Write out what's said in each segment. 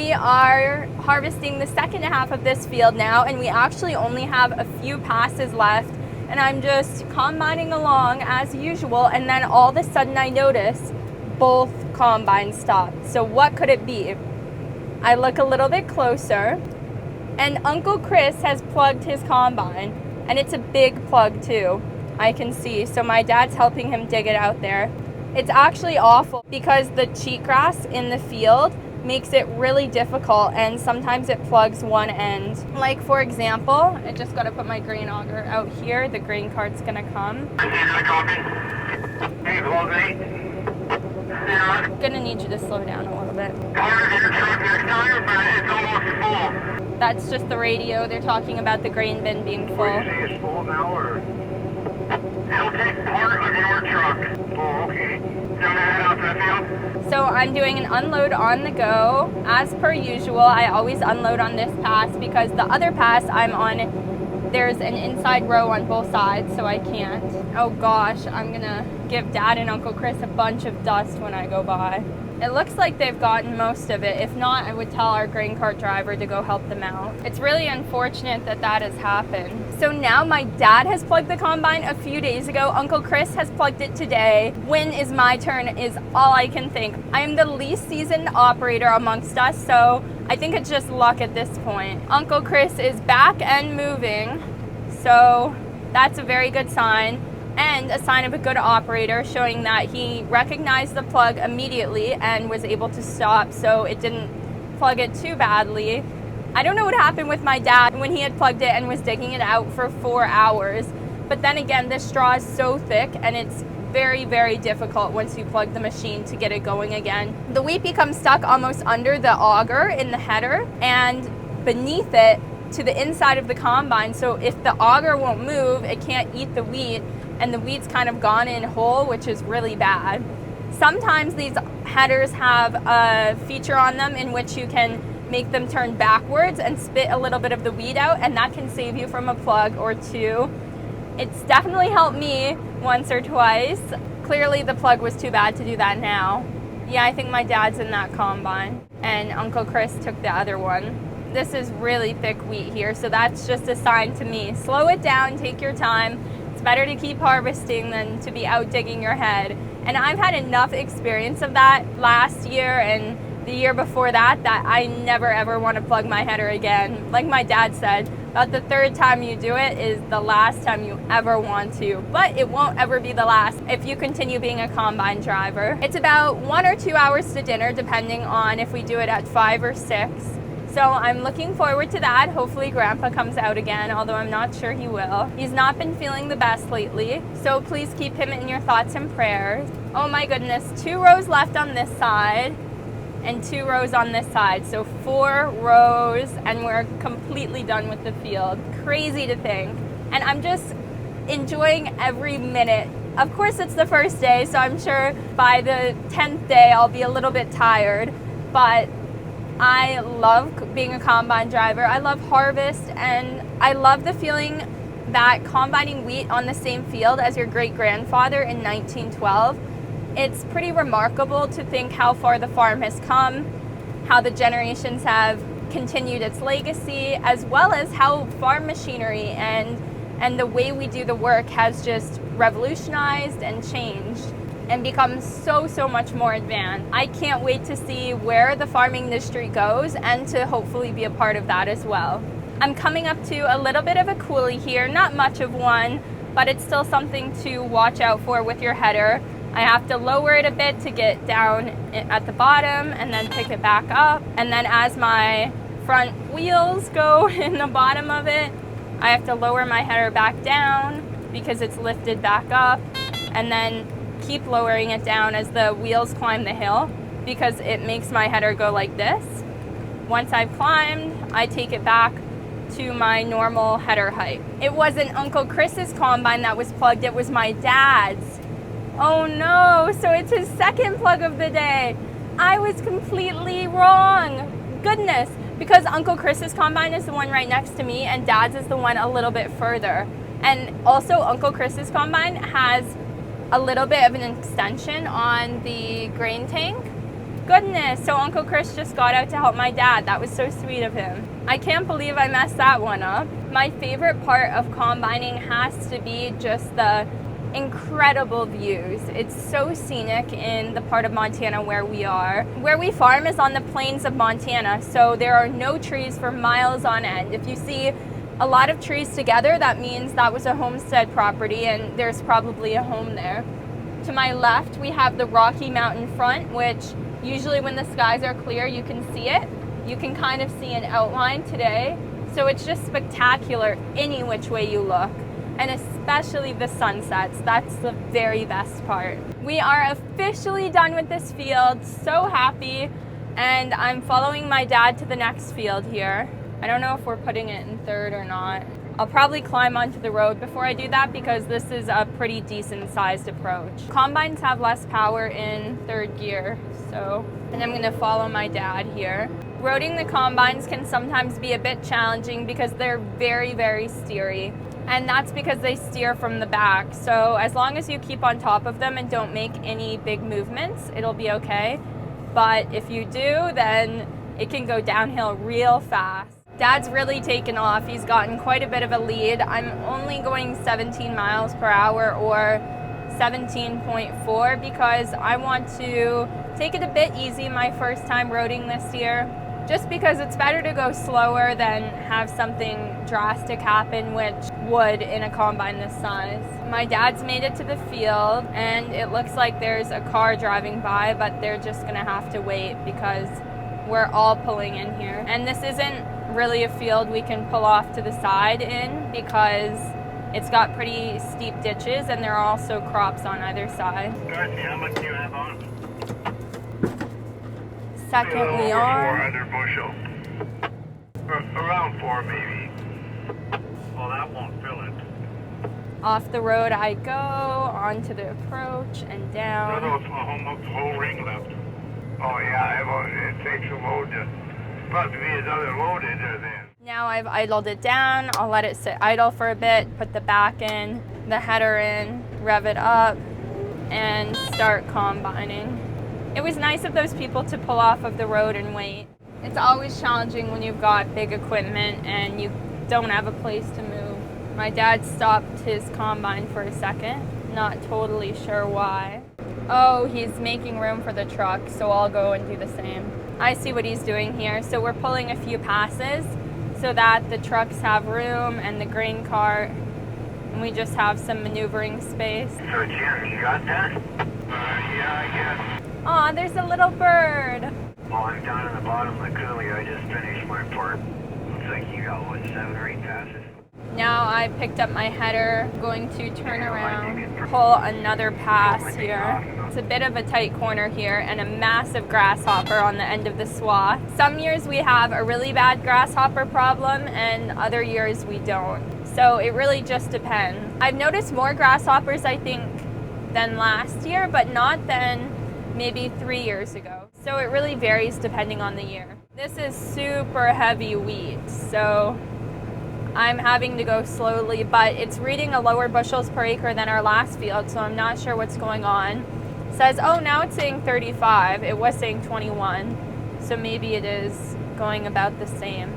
We are harvesting the second half of this field now, and we actually only have a few passes left, and I'm just combining along as usual, and then all of a sudden I notice both combines stopped. So what could it be? I look a little bit closer, and Uncle Chris has plugged his combine, and it's a big plug too, I can see. So my dad's helping him dig it out there. It's actually awful because the cheatgrass in the field makes it really difficult, and sometimes it plugs one end. Like for example, I just got to put my grain auger out here. The grain cart's gonna come. I'm gonna need you to slow down a little bit. That's just the radio. They're talking about the grain bin being full. It's full now, or it'll take part of your truck. Oh, okay. You wanna head out to the field? So I'm doing an unload on the go. As per usual, I always unload on this pass because the other pass I'm on, there's an inside row on both sides, so I can't. Oh gosh, I'm gonna give Dad and Uncle Chris a bunch of dust when I go by. It looks like they've gotten most of it. If not, I would tell our grain cart driver to go help them out. It's really unfortunate that that has happened. So now my dad has plugged the combine a few days ago. Uncle Chris has plugged it today. When is my turn is all I can think. I am the least seasoned operator amongst us, so I think it's just luck at this point. Uncle Chris is back and moving, so that's a very good sign. And a sign of a good operator, showing that he recognized the plug immediately and was able to stop so it didn't plug it too badly. I don't know what happened with my dad when he had plugged it and was digging it out for 4 hours. But then again, this straw is so thick and it's very, very difficult once you plug the machine to get it going again. The wheat becomes stuck almost under the auger in the header and beneath it to the inside of the combine. So if the auger won't move, it can't eat the wheat, and the wheat's kind of gone in whole, which is really bad. Sometimes these headers have a feature on them in which you can make them turn backwards and spit a little bit of the wheat out, and that can save you from a plug or two. It's definitely helped me once or twice. Clearly the plug was too bad to do that now. Yeah, I think my dad's in that combine, and Uncle Chris took the other one. This is really thick wheat here, so that's just a sign to me. Slow it down, take your time. Better to keep harvesting than to be out digging your head. And I've had enough experience of that last year and the year before that I never ever want to plug my header again. Like my dad said, about the third time you do it is the last time you ever want to, but it won't ever be the last if you continue being a combine driver. It's about 1 or 2 hours to dinner, depending on if we do it at 5 or 6. So I'm looking forward to that. Hopefully Grandpa comes out again, although I'm not sure he will. He's not been feeling the best lately, so please keep him in your thoughts and prayers. Oh my goodness, 2 rows left on this side and 2 rows on this side. So 4 rows and we're completely done with the field. Crazy to think. And I'm just enjoying every minute. Of course it's the first day, so I'm sure by the 10th day I'll be a little bit tired, but I love being a combine driver. I love harvest, and I love the feeling that combining wheat on the same field as your great-grandfather in 1912. It's pretty remarkable to think how far the farm has come, how the generations have continued its legacy, as well as how farm machinery and the way we do the work has just revolutionized and changed and become so much more advanced. I can't wait to see where the farming industry goes and to hopefully be a part of that as well. I'm coming up to a little bit of a coulee here, not much of one, but it's still something to watch out for with your header. I have to lower it a bit to get down at the bottom and then pick it back up. And then as my front wheels go in the bottom of it, I have to lower my header back down because it's lifted back up, and then keep lowering it down as the wheels climb the hill because it makes my header go like this. Once I've climbed, I take it back to my normal header height. It wasn't Uncle Chris's combine that was plugged, it was my dad's. Oh no, so it's his second plug of the day. I was completely wrong. Goodness, because Uncle Chris's combine is the one right next to me and Dad's is the one a little bit further. And also Uncle Chris's combine has a little bit of an extension on the grain tank, Goodness, so Uncle Chris just got out to help my dad. That was so sweet of him. I can't believe I messed that one up. My favorite part of combining has to be just the incredible views. It's so scenic in the part of Montana where we are. Where we farm is on the plains of Montana, so there are no trees for miles on end. If you see a lot of trees together, that means that was a homestead property and there's probably a home there. To my left, we have the Rocky Mountain front, which usually when the skies are clear, you can see it. You can kind of see an outline today. So it's just spectacular any which way you look. And especially the sunsets. That's the very best part. We are officially done with this field. So happy. And I'm following my dad to the next field here. I don't know if we're putting it in third or not. I'll probably climb onto the road before I do that because this is a pretty decent sized approach. Combines have less power in third gear, and I'm gonna follow my dad here. Roading the combines can sometimes be a bit challenging because they're very, very steery. And that's because they steer from the back. So as long as you keep on top of them and don't make any big movements, it'll be okay. But if you do, then it can go downhill real fast. Dad's really taken off. He's gotten quite a bit of a lead. I'm only going 17 miles per hour or 17.4 because I want to take it a bit easy my first time roading this year. Just because it's better to go slower than have something drastic happen, which would in a combine this size. My dad's made it to the field and it looks like there's a car driving by, but they're just gonna have to wait because we're all pulling in here. And this isn't really a field we can pull off to the side in because it's got pretty steep ditches and there are also crops on either side. Darcy, how much do you have on? Second we are. 400 bushel. Around 4 maybe. Well, that won't fill it. Off the road I go, onto the approach and down. No, whole ring left. Oh yeah, it takes a load to probably be another load in there then. Now I've idled it down. I'll let it sit idle for a bit, put the back in, the header in, rev it up, and start combining. It was nice of those people to pull off of the road and wait. It's always challenging when you've got big equipment and you don't have a place to move. My dad stopped his combine for a second, not totally sure why. Oh, he's making room for the truck, so I'll go and do the same. I see what he's doing here. So we're pulling a few passes so that the trucks have room and the grain cart, and we just have some maneuvering space. So Jim, you got that? Yeah, I guess. Aw, there's a little bird. Well, I'm down in the bottom of the coulee. I just finished my part. Looks like you got, what, 7 or 8 passes? Now I picked up my header, going to turn around, pull another pass here. It's a bit of a tight corner here and a massive grasshopper on the end of the swath. Some years we have a really bad grasshopper problem and other years we don't. So it really just depends. I've noticed more grasshoppers, I think, than last year, but not than maybe 3 years ago. So it really varies depending on the year. This is super heavy wheat, so I'm having to go slowly, but it's reading a lower bushels per acre than our last field, so I'm not sure what's going on. It says, oh, now it's saying 35. It was saying 21, so maybe it is going about the same.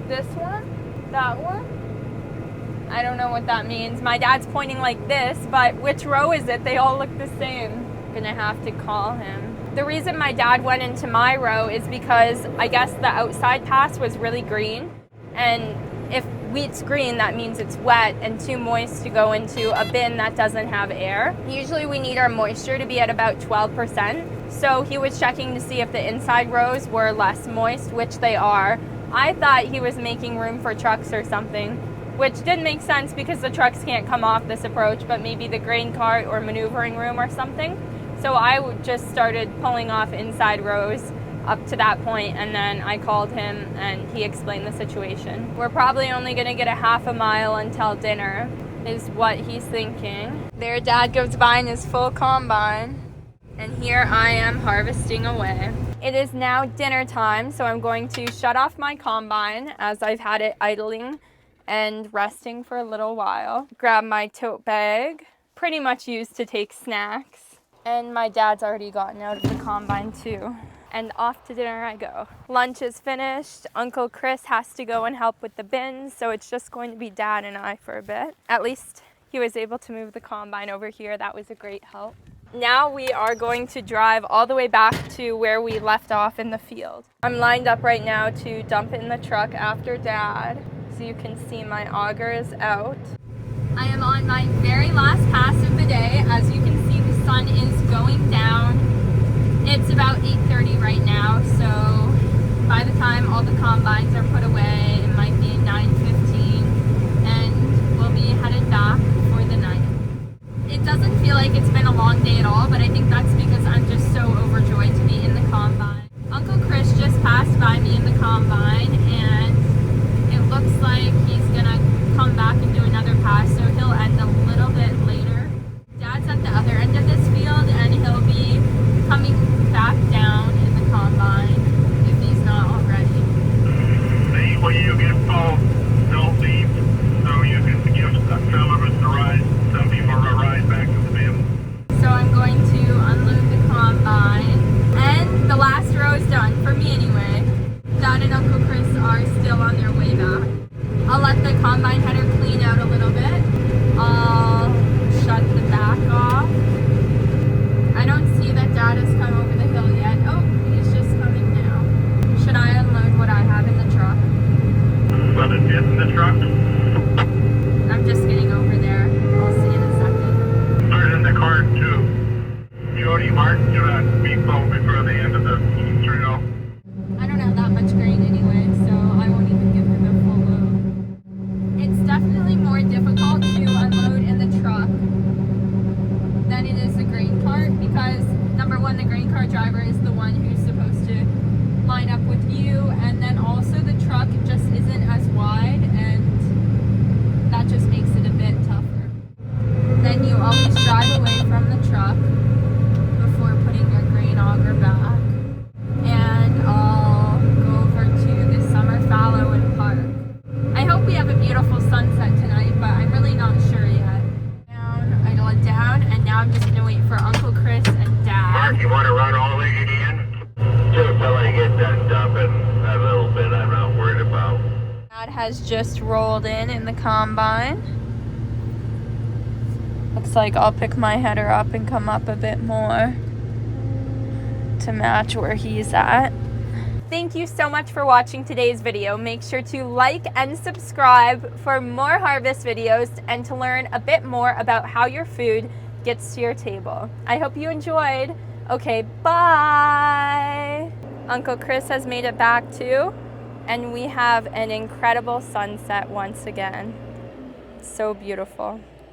This one? That one? I don't know what that means. My dad's pointing like this, but which row is it? They all look the same. I'm gonna have to call him. The reason my dad went into my row is because I guess the outside pass was really green, and if wheat's green, that means it's wet and too moist to go into a bin that doesn't have air. Usually we need our moisture to be at about 12%. So he was checking to see if the inside rows were less moist, which they are. I thought he was making room for trucks or something, which didn't make sense because the trucks can't come off this approach, but maybe the grain cart or maneuvering room or something. So I just started pulling off inside rows up to that point, and then I called him and he explained the situation. We're probably only gonna get a half a mile until dinner, is what he's thinking. There Dad goes by in his full combine, and here I am harvesting away. It is now dinner time, so I'm going to shut off my combine as I've had it idling and resting for a little while. Grab my tote bag, pretty much used to take snacks, and my dad's already gotten out of the combine too. and off to dinner I go. Lunch is finished. Uncle Chris has to go and help with the bins, so it's just going to be Dad and I for a bit. At least he was able to move the combine over here. That was a great help. Now we are going to drive all the way back to where we left off in the field. I'm lined up right now to dump it in the truck after Dad, so you can see my auger is out. I am on my very last pass of the day. As you can see, the sun is going down. It's about 8:30 right now, so by the time all the combines are put away, it might be 9:15, and we'll be headed back for the night. It doesn't feel like it's been a long day at all, but I think that's because I'm just so overjoyed to be in the combine. Uncle Chris just passed by me in the combine, and it looks like he's gonna come back and do another pass, so he'll end a little bit later. Dad's at the other end of this field, and he'll be coming back down in the combine if he's not already. See, when you get full, don't leave, so you can give some of us a ride, some people a ride back to the field. So I'm going to unload the combine, and the last row is done, for me anyway. Dad and Uncle Chris are still on their way back. I'll let the combine header clean out a little bit. I'll shut the back off. I don't see that Dad has come over the hill yet. Oh, he's just coming now. Should I unload what I have in the truck? What is it in the truck? I'm just getting over there. I'll see in a second. There's in the car too. You already marked your speed bump before the end of the trail. I don't have that much grain anyway, so I won't even give him a full load. It's definitely more difficult to unload in the truck than it is the grain cart, because number one, the grain cart driver is the one who's supposed to line up with you, and then also the truck just isn't as wide, and that just makes it a bit tougher. Then you always drive away from the truck before putting your grain auger back, and I'll go over to the summer fallow and park. I hope we have a beautiful sunset tonight, but I'm really not sure yet. I let down, and now I'm just gonna wait for Uncle Chris and Dad. Mark, you want to run all the way to the end? Just until I get done dumping a little bit, I'm not worried about. Dad has just rolled in the combine. Looks like I'll pick my header up and come up a bit more to match where he's at. Thank you so much for watching today's video. Make sure to like and subscribe for more harvest videos and to learn a bit more about how your food gets to your table. I hope you enjoyed. Okay, bye! Uncle Chris has made it back too, and we have an incredible sunset once again. So beautiful.